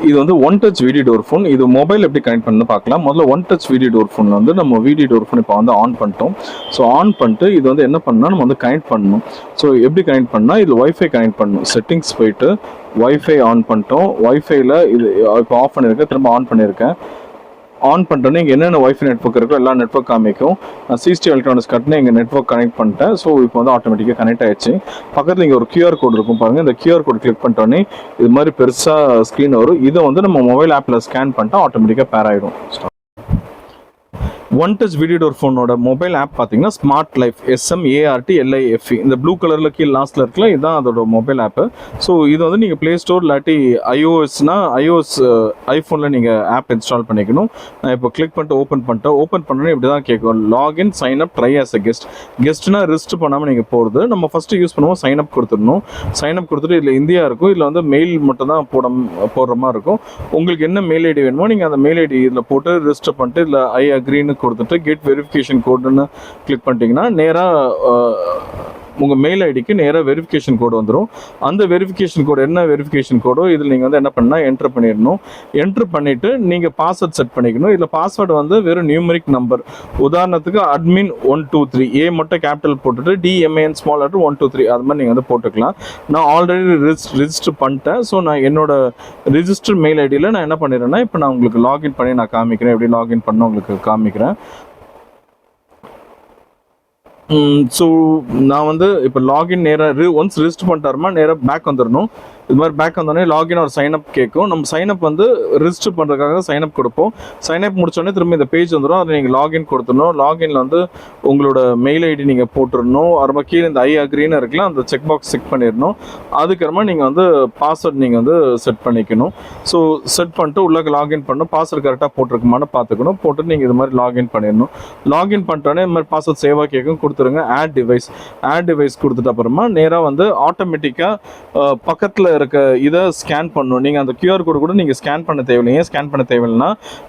இது வந்து one touch video door phone. இது மொபைல் எப்படி கனெக்ட் பண்ணு பார்க்கலாம். முதல்ல one touch video door phone வந்து நம்ம வீடியோ டோர் ஃபோன் இப்போ வந்து ஆன் பண்ணிட்டோம். ஸோ ஆன் பண்ணிட்டு இது வந்து என்ன பண்ணால் நம்ம வந்து கனெக்ட் பண்ணணும். ஸோ எப்படி கனெக்ட் பண்ணால் இதில் ஒய்ஃபை கனெக்ட் பண்ணணும். செட்டிங்ஸ் போயிட்டு ஒய்ஃபை ஆன் பண்ணிட்டோம். ஒய்ஃபைல இது இப்போ ஆஃப் பண்ணியிருக்கேன், திரும்ப ஆன் பண்ணியிருக்கேன். ஆன் பண்ணிட்டோன்னே இங்கே என்னென்ன ஒய்ஃபை நெட்வொர்க் இருக்கோ எல்லா நெட்வொர்க் காமிக்கும். நான் CCTV எலக்ட்ரானிக்ஸ் கட்டினேன், எங்கள் நெட்வொர்க் கனெக்ட் பண்ணிட்டேன். ஸோ இப்போ வந்து ஆட்டோமேட்டிக்காக கனெக்ட் ஆயிடுச்சு. பக்கத்தில் இங்கே ஒரு QR கோட் இருக்கும் பாருங்கள். இந்த QR கோட் கிளிக் பண்ணிட்டோன்னே இது மாதிரி பெருசாக ஸ்க்ரீன் வரும். இதை வந்து நம்ம மொபைல் ஆப்பில் ஸ்கேன் பண்ணிட்டா ஆட்டோமேட்டிக்காக பேர் ஆகிடும். ஒன் டச் வீடியோ டோர் ஃபோனோட மொபைல் ஆப் பார்த்தீங்கன்னா ஸ்மார்ட் லைஃப், SMART LIFE. இந்த ப்ளூ கலரில் கீழே லாஸ்ட்டில் இருக்குல்ல, இதுதான் அதோட மொபைல் ஆப்பு. ஸோ இது வந்து நீங்கள் ப்ளே ஸ்டோர் இல்லாட்டி iOS ஐஃபோனில் நீங்கள் ஆப் இன்ஸ்டால் பண்ணிக்கணும். நான் இப்போ கிளிக் பண்ணிட்டு ஓப்பன் பண்ணோன்னே இப்படி தான் கேட்கும். Login sign up try as a கெஸ்ட்னா ரிஜிஸ்டர் பண்ணாமல் நீங்கள் போகிறது. நம்ம ஃபஸ்ட்டு யூஸ் பண்ணுவோம் சைன் அப் கொடுத்துடணும். சைன் அப் கொடுத்துட்டு இதில் இந்தியா இருக்கும், இதில் வந்து மெயில் மட்டும் தான் போடுற மாதிரி இருக்கும். உங்களுக்கு என்ன மெயில் ஐடி வேணுமோ நீங்கள் அந்த மெயில் ஐடி இதில் போட்டு ரிஜிஸ்டர் பண்ணிட்டு இதில் ஐ அக்ரின்னு கொடுத்துட்டு கெட் வெரிஃபிகேஷன் கோடுன்னு கிளிக் பண்ணிட்டீங்கன்னா நேராக உங்கள் மெயில் ஐடிக்கு நேராக வெரிஃபிகேஷன் கோடு வந்துடும். அந்த வெரிஃபிகேஷன் கோடு என்ன வெரிஃபிகேஷன் கோடோ இதில் நீங்கள் வந்து என்ன பண்ணால் என்ட்ரு பண்ணிடணும். என்ட்ரு பண்ணிவிட்டு நீங்கள் பாஸ்வேர்ட் செட் பண்ணிக்கணும். இதில் பாஸ்வேர்டு வந்து வெறும் நியூமரிக் நம்பர். உதாரணத்துக்கு அட்மின் 123 ஏ மட்டும் கேபிட்டல் போட்டுட்டு DMAN ஸ்மால் லெட்டர் 123 அது மாதிரி நீங்கள் வந்து போட்டுக்கலாம். நான் ஆல்ரெடி ரிஜிஸ்டர் பண்ணிட்டேன். ஸோ நான் என்னோட ரிஜிஸ்டர் மெயில் ஐடியில் நான் என்ன பண்ணிடுறேன்னா இப்போ நான் உங்களுக்கு லாகின் பண்ணி நான் காமிக்கிறேன். எப்படி லாகின் பண்ண உங்களுக்கு காமிக்கிறேன். ஸோ நான் வந்து இப்போ லாகின் நேராக ஒன்ஸ் ரிஜிஸ்டர் பண்ணிட்டாருமா நேராக பேக் வந்துடணும். இது மாதிரி பேக் வந்தோடனே லாகின் ஒரு சைனப் கேட்கும். நம்ம சைனப் வந்து ரிஜிஸ்டர் பண்ணுறதுக்காக சைனப் கொடுப்போம். சைனப் முடிச்சோடனே திரும்ப இந்த பேஜ் வந்துடும். அதை நீங்கள் லாகின் கொடுத்துடணும். லாகின்ல வந்து உங்களோட மெயில் ஐடி நீங்கள் போட்டுடணும். அப்புறமா கீழே இந்த ஐ அக்ரின்னு இருக்குல்ல, அந்த செக் பாக்ஸ் செக் பண்ணிடணும். அதுக்கப்புறமா நீங்கள் வந்து பாஸ்வேர்ட் நீங்கள் வந்து செட் பண்ணிக்கணும். ஸோ செட் பண்ணிட்டு உள்ளே லாகின் பண்ணணும். பாஸ்வேர்ட் கரெக்டாக போட்டிருக்குமான்னு பார்த்துக்கணும். போட்டு நீங்கள் இது மாதிரி லாகின் பண்ணிடணும். லாகின் பண்ணிட்டோன்னே இது மாதிரி பாஸ்வேர்ட் சேவாக கேட்கும், கொடுத்துருங்க. ஆட் டிவைஸ் கொடுத்துட்டு அப்புறமா நேராக வந்து ஆட்டோமேட்டிக்காக பக்கத்தில் இருக்க இதை ஸ்கேன் பண்ணணும். நீங்கள் அந்த QR கோடு கூட நீங்கள் ஸ்கேன் பண்ண தேவையில்லை. ஏன் ஸ்கேன் பண்ண தேவையில்லைன்னா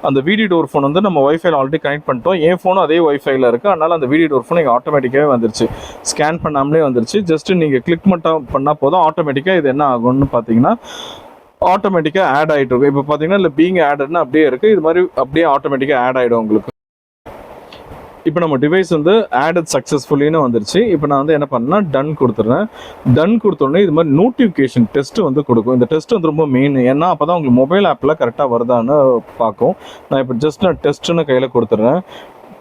அந்த வீடியோ டோர் ஃபோன் வந்து நம்ம ஒய்ஃபைல ஆல்ரெடி கனெக்ட் பண்ணிட்டோம். என் ஃபோனும் அதே ஒய்ஃபைல இருக்குது. அதனால் அந்த வீடியோ டோர் ஃபோன் நீங்கள் ஆட்டோமேட்டிக்காகவே வந்துருச்சு. ஸ்கேன் பண்ணாமலே வந்துருச்சு. ஜஸ்ட்டு நீங்கள் கிளிக் மட்டும் பண்ணால் போதும். ஆட்டோமேட்டிக்காக இது என்ன ஆகும்னு பார்த்தீங்கன்னா ஆட்டோமேட்டிக்காக ஆட் ஆகிட்டு இருக்கும். இப்போ பார்த்தீங்கன்னா இல்லை பீங் ஆடட்னு அப்படியே இருக்குது. இது மாதிரி அப்படியே ஆட்டோமேட்டிக்காக ஆட் ஆகிடும் உங்களுக்கு. இப்போ நம்ம டிவைஸ் வந்து ஆடட் சக்ஸஸ்ஃபுல்லின்னு வந்துருச்சு. இப்போ நான் வந்து என்ன பண்ணேன்னா டன் கொடுத்துட்றேன். டன் கொடுத்தோடனே இது மாதிரி நோட்டிஃபிகேஷன் டெஸ்ட் வந்து கொடுக்கும். இந்த டெஸ்ட் வந்து ரொம்ப மெயின். ஏன்னா அப்போ தான் உங்களுக்கு மொபைல் ஆப்பில் கரெக்டாக வருதான்னு பார்க்கும். நான் இப்போ நான் டெஸ்ட்டுன்னு கையில் கொடுத்துட்றேன்.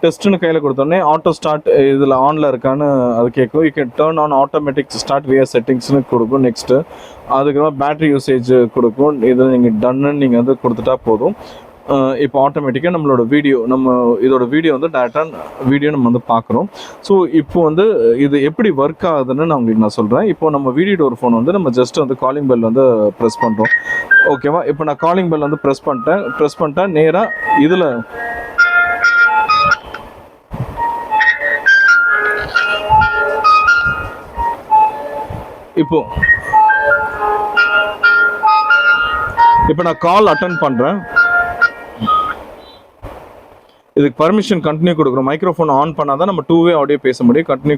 டெஸ்ட்டுன்னு கையில் கொடுத்தோடனே ஆட்டோ ஸ்டார்ட் இதில் ஆனில் இருக்கான்னு அது கேட்கும். You can turn on automatic start via செட்டிங்ஸ்னு கொடுக்கும். நெக்ஸ்ட்டு அதுக்கப்புறம் பேட்டரி யூசேஜ் கொடுக்கும். இதில் நீங்கள் டன்னு நீங்கள் வந்து கொடுத்துட்டா போதும். இப்போ ஆட்டோமேட்டிக்காக நம்மளோட இதோட வீடியோ வந்து டேரெக்டாக வீடியோ நம்ம வந்து பார்க்குறோம். ஸோ இப்போ வந்து இது எப்படி ஒர்க் ஆகுதுன்னு நான் உங்களுக்கு நான் சொல்கிறேன். இப்போ நம்ம வீடியோ டோர் ஃபோன் வந்து நம்ம ஜஸ்ட் வந்து காலிங் பெல் வந்து ப்ரெஸ் பண்ணுறோம். ஓகேவா? இப்போ நான் காலிங் பெல் வந்து ப்ரெஸ் பண்ணிட்டேன். நேராக இதில் இப்போ நான் கால் அட்டெண்ட் பண்ணுறேன். இதுக்கு பர்மிஷன் கண்டினியூ கொடுக்குறோம். மைக்ரோஃபோன் ஆன் பண்ணால் தான் நம்ம 2-வே ஆடியோ பேச முடியும். கண்டினியூ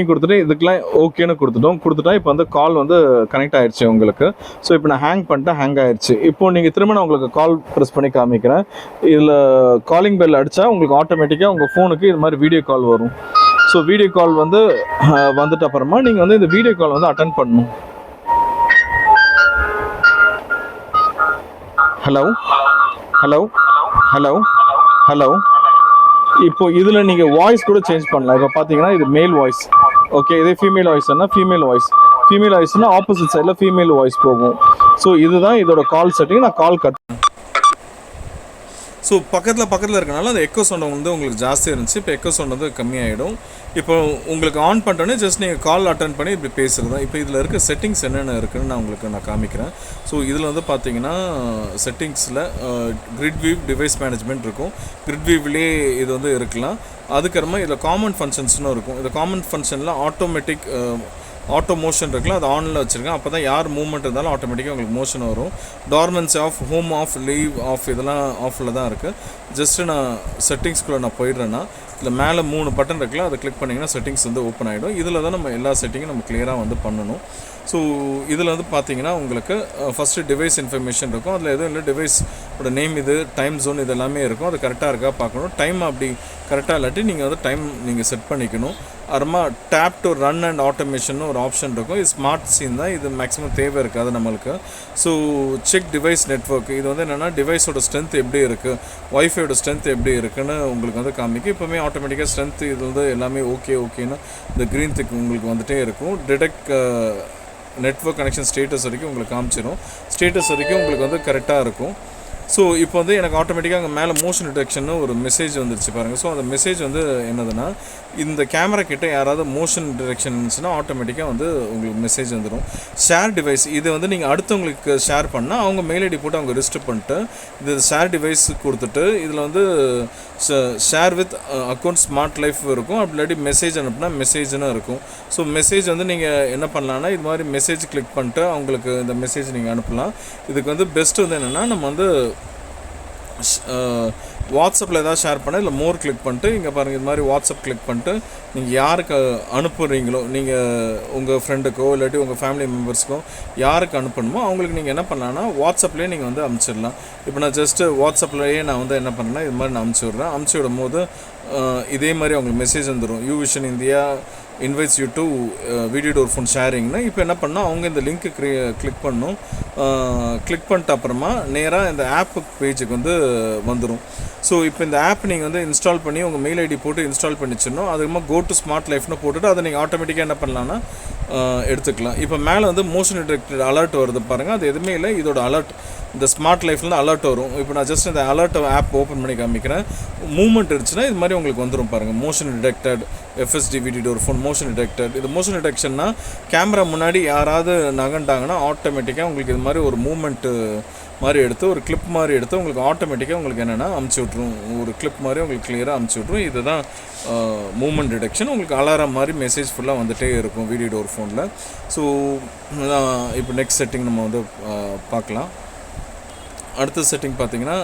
கொடுத்துட்டு இதுக்கெலாம் ஓகேன்னு கொடுத்துட்டா இப்போ வந்து கால் வந்து கனெக்ட் ஆகிடுச்சு உங்களுக்கு. ஸோ இப்போ நான் ஹேங் ஆகிடுச்சு. இப்போது நீங்கள் திரும்ப நான் உங்களுக்கு கால் ப்ரெஸ் பண்ணி காமிக்கிறேன். இதில் காலிங் பெல் அடித்தா உங்களுக்கு ஆட்டோமேட்டிக்காக உங்கள் ஃபோனுக்கு இது மாதிரி வீடியோ கால் வரும். ஸோ வீடியோ கால் வந்து வந்துட்டு அப்புறமா நீங்கள் வந்து இந்த வீடியோ கால் வந்து அட்டென்ட் பண்ணணும். ஹலோ. இப்போ இதில் நீங்கள் வாய்ஸ் கூட சேஞ்ச் பண்ணலாம். இப்போ பார்த்தீங்கன்னா இது மேல் வாய்ஸ். ஓகே, இதே ஃபீமேல் வாய்ஸ்னா ஃபீமேல் வாய்ஸ்னால் ஆப்போசிட் சைடில் ஃபீமேல் வாய்ஸ் போகும். ஸோ இதுதான் இதோட கால் செட்டிங். நான் கால் கட். ஸோ பக்கத்தில் இருக்கனால அந்த எக்கோ சவுண்ட் வந்து உங்களுக்கு ஜாஸ்தியாக இருந்துச்சு. இப்போ எக்கோ சவுண்ட் வந்து கம்மியாகிடும். இப்போ உங்களுக்கு ஆன் பண்ணிட்டோன்னே ஜஸ்ட் நீங்கள் கால் அட்டன் பண்ணி இப்படி பேசுகிறது தான். இப்போ இதில் இருக்க செட்டிங்ஸ் என்னென்ன இருக்குதுன்னு நான் காமிக்கிறேன். ஸோ இதில் வந்து பார்த்தீங்கன்னா செட்டிங்ஸில் கிரிட் வியூ டிவைஸ் மேனேஜ்மெண்ட் இருக்கும். கிரிட் வியூவிலே இது வந்து இருக்கலாம். அதுக்கப்புறமா இதில் காமன் ஃபங்க்ஷன்ஸ்னு இருக்கும். இந்த காமன் ஃபங்க்ஷனில் ஆட்டோமேட்டிக் ஆட்டோ மோஷன் இருக்குல்ல, அது ஆனில் வச்சுருக்கேன். அப்போ தான் யார் மூவ்மெண்ட் இருந்தாலும் ஆட்டோமேட்டிக்காக உங்களுக்கு மோஷன் வரும். Dormancy off, home off, leave off இதெல்லாம் ஆஃபில் தான் இருக்குது. ஜஸ்ட்டு நான் செட்டிங்ஸ்குள்ளே நான் போயிடுறேன்னா இதில் மேலே 3 பட்டன் இருக்குல்ல, அதை கிளிக் பண்ணிங்கன்னா செட்டிங்ஸ் வந்து ஓப்பன் ஆகிடும். இதில் தான் நம்ம எல்லா செட்டிங்கும் நம்ம கிளியராக வந்து பண்ணணும். ஸோ இதில் வந்து பார்த்தீங்கன்னா உங்களுக்கு ஃபஸ்ட்டு டிவைஸ் இன்ஃபர்மேஷன் இருக்கும். அதில் எதுவும் இல்லை, டிவைஸோட நேம், இது டைம் ஜோன், இது எல்லாமே இருக்கும். அது கரெக்டாக இருக்கா பார்க்கணும். டைம் அப்படி கரெக்டாக இல்லாட்டி நீங்கள் வந்து டைம் நீங்கள் செட் பண்ணிக்கணும். அப்புறமா tape to run and automation ஒரு ஆப்ஷன் இருக்கும். இது ஸ்மார்ட் சீன் தான், இது மேக்ஸிமம் தேவை இருக்காது நம்மளுக்கு. ஸோ செக் டிவைஸ் நெட்வொர்க், இது வந்து என்னென்னா டிவைஸோட ஸ்ட்ரென்த் எப்படி இருக்குது, ஒய்ஃபையோட ஸ்ட்ரென்த் எப்படி இருக்குன்னு உங்களுக்கு வந்து காமிக்கும். இப்போவுமே ஆட்டோமேட்டிக்காக ஸ்ட்ரென்த் இது வந்து எல்லாமே ஓகேன்னு இந்த க்ரீன் திக் உங்களுக்கு வந்துகிட்டே இருக்கும். டிடெக்ட் நெட்வொர்க் கனெக்ஷன் ஸ்டேட்டஸ் வரைக்கும் உங்களுக்கு காமிச்சிடும். ஸ்டேட்டஸ் வரைக்கும் உங்களுக்கு வந்து கரெக்டாக இருக்கும். ஸோ இப்போ வந்து எனக்கு ஆட்டோமேட்டிக்காக அங்கே மேலே மோஷன் டிடெக்ஷன் ஒரு மெசேஜ் வந்துருச்சு பாருங்கள். ஸோ அந்த மெசேஜ் வந்து என்னதுன்னா, இந்த கேமரா கிட்ட யாராவது மோஷன் டிடெக்ஷன் இருந்துச்சுன்னா ஆட்டோமேட்டிக்காக வந்து உங்களுக்கு மெசேஜ் வந்துடும். ஷேர் டிவைஸ், இது வந்து நீங்கள் அடுத்தவங்களுக்கு ஷேர் பண்ணால் அவங்க மெயில் ஐடி போட்டு அவங்க ரிஜிஸ்டர் பண்ணிட்டு இது ஷேர் டிவைஸ் கொடுத்துட்டு இதில் வந்து share with account smart life இருக்கும். அப்படி இல்லாட்டி மெசேஜ் அனுப்புனா மெசேஜ்னு இருக்கும். ஸோ மெசேஜ் வந்து நீங்கள் என்ன பண்ணலான்னா, இது மாதிரி மெசேஜ் கிளிக் பண்ணிட்டு அவங்களுக்கு இந்த மெசேஜ் நீங்கள் அனுப்பலாம். இதுக்கு வந்து பெஸ்ட்டு வந்து என்னென்னா, நம்ம வந்து வாட்ஸ்அப்பில் ஏதாவது ஷேர் பண்ண இல்லை மோர் கிளிக் பண்ணிட்டு இங்கே பாருங்கள், இது மாதிரி வாட்ஸ்அப் கிளிக் பண்ணிட்டு நீங்கள் யாருக்கு அனுப்புகிறீங்களோ, நீங்கள் உங்கள் ஃப்ரெண்டுக்கோ இல்லாட்டி உங்கள் ஃபேமிலி மெம்பர்ஸ்க்கோ யாருக்கு அனுப்பணுமோ அவங்களுக்கு நீங்கள் என்ன பண்ணலான்னா வாட்ஸ்அப்லேயே நீங்கள் வந்து அனுப்பிச்சிடலாம். இப்போ நான் ஜஸ்ட்டு வாட்ஸ்அப்லேயே நான் வந்து என்ன பண்ணேன்னா இது மாதிரி நான் அனுப்பிச்சி விட்றேன். அனுப்பிச்சி விடும் போது இதே மாதிரி அவங்களுக்கு மெசேஜ் வந்துடும், Uvision India invites you to video door phone ஷேரிங்னா. இப்போ என்ன பண்ணால் அவங்க இந்த லிங்க்கு கிளிக் பண்ணணும். கிளிக் பண்ணிட்ட அப்புறமா நேராக இந்த ஆப்பு பேஜுக்கு வந்து வந்துடும். ஸோ இப்போ இந்த ஆப் நீங்கள் வந்து இன்ஸ்டால் பண்ணி உங்கள் மெயில் ஐடி போட்டு இன்ஸ்டால் பண்ணிச்சிடணும். அதுக்கப்புறமா கோ டு ஸ்மார்ட் லைஃப்னு போட்டுட்டு அதை நீங்கள் ஆட்டோமேட்டிக்காக என்ன பண்ணலான்னா எடுத்துக்கலாம். இப்போ மேலே வந்து மோஷன் டிடெக்டட் அலர்ட் வருது பாருங்கள், அது எதுவுமே இல்லை, இதோட அலர்ட் இந்த ஸ்மார்ட் லைஃப்லேருந்து அலர்ட் வரும். இப்போ நான் ஜஸ்ட் இந்த அலர்ட் ஆப் ஓப்பன் பண்ணி காமிக்கிறேன். மூவ்மெண்ட் இருந்துச்சுன்னா இது மாதிரி உங்களுக்கு வந்துடும் பாருங்கள், motion detected FST video door phone motion detected. இது மோஷன் டிடெக்ஷன்னா கேமரா முன்னாடி யாராவது நகண்டாங்கன்னா ஆட்டோமேட்டிக்காக உங்களுக்கு இது மாதிரி ஒரு மூவ்மெண்ட்டு மாதிரி எடுத்து ஒரு கிளிப் மாதிரி எடுத்து உங்களுக்கு ஆட்டோமேட்டிக்காக உங்களுக்கு என்னென்னா அமுச்சு விட்ரும். ஒரு கிளிப் மாதிரி உங்களுக்கு கிளியராக அமுச்சு விட்ரும். இதுதான் மூவ்மெண்ட் டிடெக்ஷன். உங்களுக்கு அலாரம் மாதிரி மெசேஜ் ஃபுல்லாக வந்துகிட்டே இருக்கும் வீடியோ டோர் ஃபோனில். ஸோ இப்போ நெக்ஸ்ட் செட்டிங் நம்ம வந்து பார்க்கலாம். அடுத்த செட்டிங் பார்த்திங்கன்னா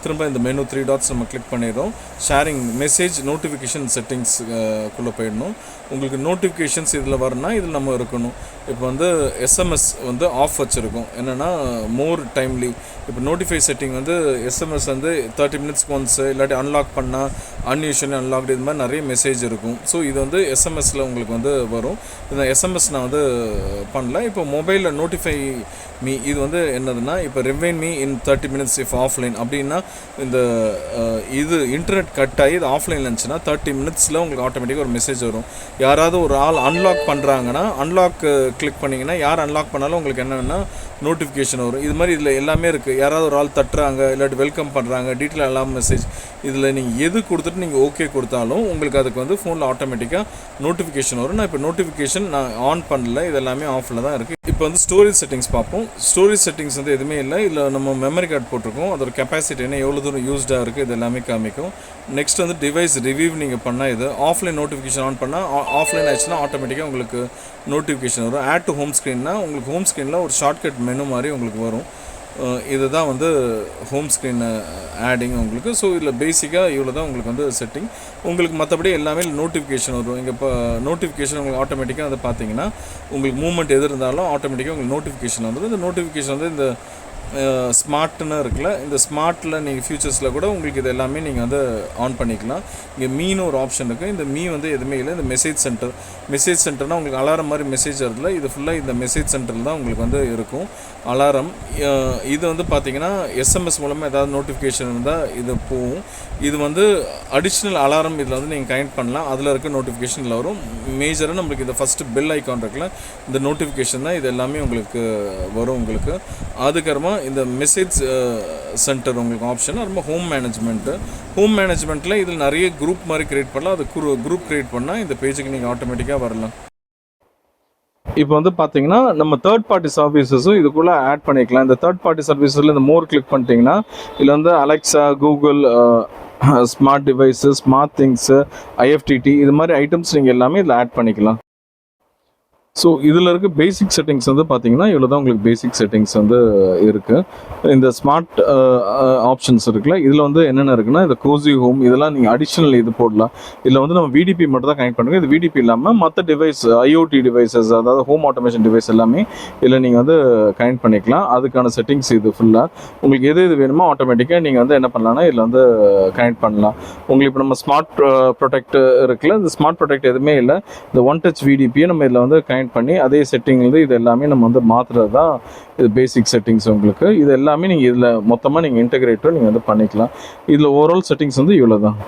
திரும்ப இந்த மெனு 3 டாட்ஸ் நம்ம கிளிக் பண்ணிடுறோம். ஷேரிங் மெசேஜ் நோட்டிஃபிகேஷன் செட்டிங்ஸ்க்குள்ளே போயிடணும். உங்களுக்கு நோட்டிஃபிகேஷன்ஸ் இதில் வரணும்னா இதில் நம்ம இருக்கணும். இப்போ வந்து எஸ்எம்எஸ் வந்து ஆஃப் வச்சுருக்கோம், என்னென்னா மோர் டைம்லி. இப்போ நோட்டிஃபை செட்டிங் வந்து எஸ்எம்எஸ் வந்து 30 மினிட்ஸ்க்கு ஒன்ஸ் இல்லாட்டி அன்லாக் பண்ணால் அன்யூஷுவலி அன்லாக்டு இது மாதிரி நிறைய மெசேஜ் இருக்கும். ஸோ இது வந்து எஸ்எம்எஸில் உங்களுக்கு வந்து வரும். இந்த எஸ்எம்எஸ் நான் வந்து பண்ணல. இப்போ மொபைலில் நோட்டிஃபை மீ இது வந்து என்னதுன்னா, இப்போ remind me in 30 minutes if offline அப்படின்னா இந்த இது இன்டர்நெட் கட் ஆகி இது ஆஃப்லைனில் இருந்துச்சுன்னா 30 மினிட்ஸில் உங்களுக்கு ஆட்டோமேட்டிக்காக ஒரு மெசேஜ் வரும். யாராவது ஒரு ஆள் அன்லாக் பண்ணுறாங்கன்னா அன்லாக் கிளிக் பண்ணிங்கன்னா யார் அன்லாக் பண்ணாலும் உங்களுக்கு என்னென்னா நோட்டிஃபிகேஷன் வரும். இது மாதிரி இதில் எல்லாமே இருக்குது. யாராவது ஒரு ஆள் தட்டுறாங்க இல்லாட்டி வெல்கம் பண்ணுறாங்க டீட்டெயில் எல்லாம் மெசேஜ், இதில் நீங்கள் எது கொடுத்துட்டு நீங்கள் ஓகே கொடுத்தாலும் உங்களுக்கு அதுக்கு வந்து ஃபோனில் ஆட்டோமேட்டிக்காக நோட்டிஃபிகேஷன் வரும். நான் இப்போ நோட்டிஃபிகேஷன் நான் ஆன் பண்ணல, இது எல்லாமே ஆஃபில் தான் இருக்குது. இப்போ வந்து ஸ்டோரேஜ் செட்டிங்ஸ் பார்ப்போம். ஸ்டோரேஜ் செட்டிங்ஸ் வந்து எதுவுமே இல்லை. இல்லை நம்ம மெமரி கார்டு போட்டிருக்கோம், அதோட கெப்பாசிட்டி என்ன எவ்வளோ தூரம் யூஸ்டாக இருக்குது இது எல்லாமே காமிக்கும். நெக்ஸ்ட் வந்து டிவைஸ் ரிவ்யூ நீங்கள் பண்ணால் இது ஆஃப்லைன் நோட்டிஃபிகேஷன் ஆன் பண்ணால் ஆஃப்லைன் ஆச்சுன்னா ஆட்டோமேட்டிக்காக உங்களுக்கு நோட்டிஃபிகேஷன் வரும். ஆட் டு ஹோம் ஸ்க்ரீன்னா உங்களுக்கு ஹோம் ஸ்க்ரீனில் ஒரு ஷார்ட்கட் மெனு மாதிரி உங்களுக்கு வரும். இதுதான் வந்து ஹோம் ஸ்க்ரீன் ஆடிங் உங்களுக்கு. ஸோ இதில் பேசிக்காக இவ்வளோ தான் உங்களுக்கு வந்து செட்டிங். உங்களுக்கு மற்றபடி எல்லாமே நோட்டிஃபிகேஷன் வரும். இங்கே இப்போ நோட்டிஃபிகேஷன் உங்களுக்கு ஆட்டோமேட்டிக்காக அதை பார்த்தீங்கன்னா உங்களுக்கு மூவ்மெண்ட் எது இருந்தாலும் ஆட்டோமேட்டிக்காக உங்களுக்கு நோட்டிஃபிகேஷன் வந்துடும். இந்த நோட்டிஃபிகேஷன் வந்து இந்த ஸ்மார்ட்னு இருக்குல்ல, இந்த ஸ்மார்ட்டில் நீங்கள் ஃபியூச்சர்ஸில் கூட உங்களுக்கு இது எல்லாமே நீங்கள் வந்து ஆன் பண்ணிக்கலாம். இங்கே மீனு ஒரு ஆப்ஷன் இருக்குது. இந்த மீ வந்து எதுவுமே இல்லை. இந்த மெசேஜ் சென்டர்னால் உங்களுக்கு அலாரம் மாதிரி மெசேஜ் வருதுல, இது ஃபுல்லாக இந்த மெசேஜ் சென்டரில் தான் உங்களுக்கு வந்து இருக்கும் அலாரம். இது வந்து பார்த்திங்கன்னா எஸ்எம்எஸ் மூலமாக ஏதாவது நோட்டிஃபிகேஷன் இருந்தால் இது போகும். இது வந்து அடிஷ்னல் அலாரம் இதில் வந்து நீங்கள் கனெக்ட் பண்ணலாம். அதில் இருக்க நோட்டிஃபிகேஷனில் வரும். மேஜராக நம்மளுக்கு இந்த ஃபஸ்ட்டு பெல் ஐக்கான் இருக்குல்ல, இந்த நோட்டிஃபிகேஷன் தான் இது எல்லாமே உங்களுக்கு வரும் உங்களுக்கு. அதுக்கப்புறமா இந்த மெசேஜ் சென்டர் உங்களுக்கு ஆப்ஷன். ரொம்ப ஹோம் மேனேஜ்மெண்ட்டில் இதில் நிறைய குரூப் மாதிரி க்ரியேட் பண்ணலாம். அது குரூப் க்ரியேட் பண்ணால் இந்த பேஜுக்கு நீங்கள் ஆட்டோமேட்டிக்காக வரலாம். இப்போ வந்து பார்த்தீங்கன்னா நம்ம தேர்ட் பார்ட்டி சர்வீசஸும் இதுக்குள்ளே ஆட் பண்ணிக்கலாம். இந்த தேர்ட் பார்ட்டி சர்வீஸில் இந்த மோர் கிளிக் பண்ணிட்டீங்கன்னா இதில் வந்து Alexa, Google, smart device, smart things, IFTTT இது மாதிரி ஐட்டம்ஸ் நீங்கள் எல்லாமே இதில் ஆட் பண்ணிக்கலாம். ஸோ இதில் இருக்க பேசிக் செட்டிங்ஸ் வந்து பார்த்தீங்கன்னா இவ்வளோ தான் உங்களுக்கு பேசிக் செட்டிங்ஸ் வந்து இருக்குது. இந்த ஸ்மார்ட் ஆப்ஷன்ஸ் இருக்குல்ல, இதில் வந்து என்னென்ன இருக்குன்னா இந்த கோசி ஹோம் இதெல்லாம் நீங்கள் அடிஷ்னல் இது போடலாம். இதில் வந்து நம்ம விடிபி மட்டும் தான் கனெக்ட் பண்ணுங்க. இது விடிபி இல்லாமல் மற்ற டிவைஸ் ஐஓடி டிவைசஸ், அதாவது ஹோம் ஆட்டோமேஷன் டிவைஸ் எல்லாமே இதில் நீங்கள் வந்து கனெக்ட் பண்ணிக்கலாம். அதுக்கான செட்டிங்ஸ் இது ஃபுல்லாக உங்களுக்கு எது வேணுமோ ஆட்டோமேட்டிக்காக நீங்கள் வந்து என்ன பண்ணலாம்னா இதில் வந்து கனெக்ட் பண்ணலாம். உங்களுக்கு இப்போ நம்ம ஸ்மார்ட் ப்ரொடெக்ட் இருக்குல்ல, இந்த ஸ்மார்ட் ப்ரொடெக்ட் எதுவுமே இல்லை, இந்த ஒன் டச் விடிபியை நம்ம இதில் வந்து கனெக்ட் பண்ணி அதே செட்டிங் வந்து இது எல்லாமே நம்ம வந்து மாற்றுறது தான் இது பேசிக் செட்டிங்ஸ். உங்களுக்கு இது எல்லாமே நீங்கள் இதில் மொத்தமாக நீங்கள் இன்டெகிரேட்டோ நீங்கள் வந்து பண்ணிக்கலாம். இதில் ஓவரால் செட்டிங்ஸ் வந்து இவ்வளோ தான்.